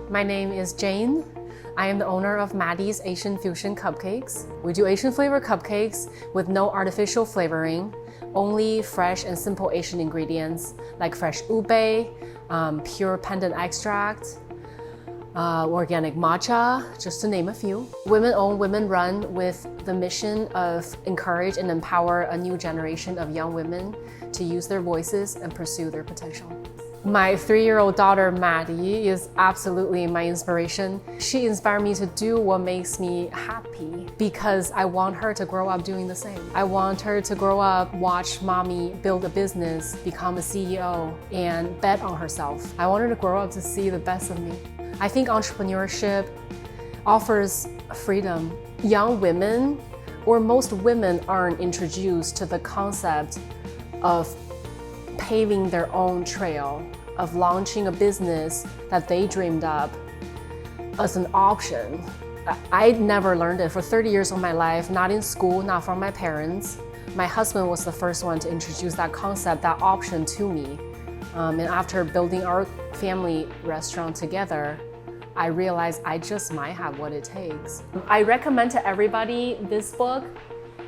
My name is Jane. I am the owner of Maddie's Asian Fusion Cupcakes. We do Asian flavor cupcakes with no artificial flavoring, only fresh and simple Asian ingredients like fresh ube, pure pandan extract, organic matcha, just to name a few. Women-owned, women-run with the mission of encourage and empower a new generation of young women to use their voices and pursue their potential. My 3-year-old daughter, Maddie, is absolutely my inspiration. She inspired me to do what makes me happy because I want her to grow up doing the same. I want her to grow up, watch mommy build a business, become a CEO, and bet on herself. I want her to grow up to see the best of me. I think entrepreneurship offers freedom. Young women, or most women, aren't introduced to the concept of paving their own trail, of launching a business that they dreamed up as an option. I never learned it for 30 years of my life, not in school, not from my parents. My husband was the first one to introduce that concept, that option to me. And after building our family restaurant together, I realized I just might have what it takes. I recommend to everybody this book.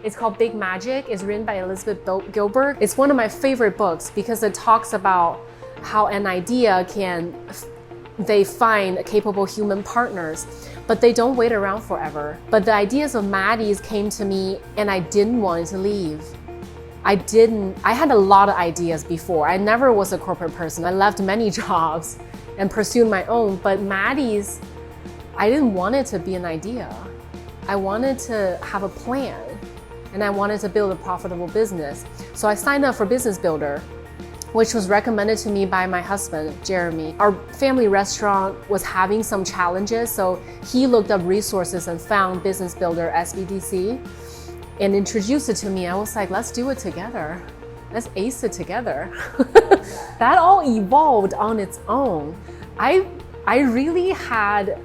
It's called Big Magic. It's written by Elizabeth Gilbert. It's one of my favorite books because it talks about how an idea they find capable human partners, but they don't wait around forever. But the ideas of Maddie's came to me and I didn't want to leave. I had a lot of ideas before. I never was a corporate person. I left many jobs and pursued my own, but Maddie's, I didn't want it to be an idea. I wanted to have a plan and I wanted to build a profitable business. So I signed up for Business Builder, which was recommended to me by my husband, Jeremy. Our family restaurant was having some challenges, so he looked up resources and found Business Builder SBDC and introduced it to me. I was like, let's do it together. Let's ace it together. That all evolved on its own. I really had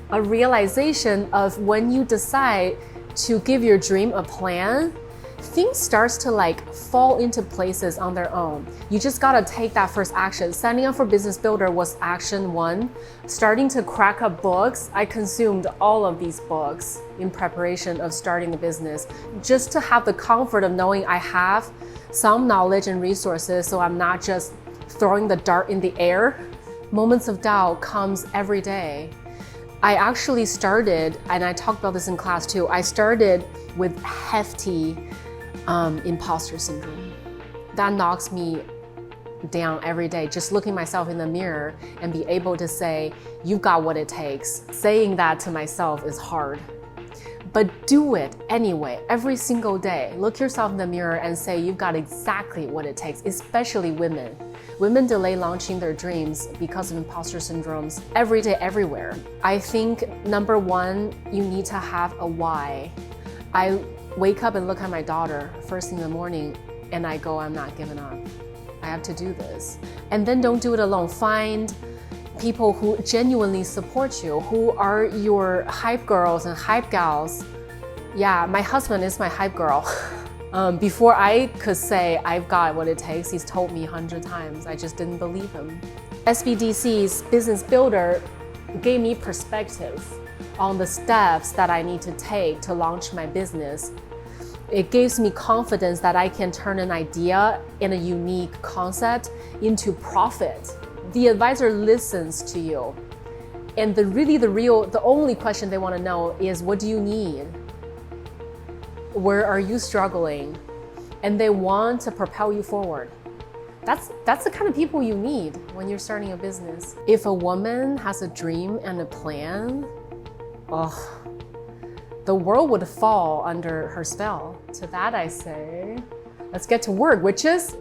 a realization of when you decide to give your dream a plan, things starts to fall into places on their own. You just gotta take that first action. Signing up for Business Builder was action 1. Starting to crack up books, I consumed all of these books in preparation of starting the business, just to have the comfort of knowing I have some knowledge and resources, so I'm not just throwing the dart in the air. Moments of doubt comes every day. I actually started, and I talked about this in class too, I started with hefty imposter syndrome. That knocks me down every day, just looking myself in the mirror and be able to say, you've got what it takes. Saying that to myself is hard, but do it anyway, every single day. Look yourself in the mirror and say, you've got exactly what it takes, especially women. Women delay launching their dreams because of imposter syndromes every day, everywhere. I think number 1, you need to have a why. I wake up and look at my daughter first thing in the morning and I go, I'm not giving up. I have to do this. And then don't do it alone. Find people who genuinely support you, who are your hype girls and hype gals. Yeah, my husband is my hype girl. Before I could say I've got what it takes, he's told me 100 times. I just didn't believe him. SBDC's Business Builder gave me perspective on the steps that I need to take to launch my business. It gives me confidence that I can turn an idea and a unique concept into profit. The advisor listens to you. And the only question they want to know is, what do you need? Where are you struggling? And they want to propel you forward. That's the kind of people you need when you're starting a business. If a woman has a dream and a plan, the world would fall under her spell. To that I say, let's get to work, witches.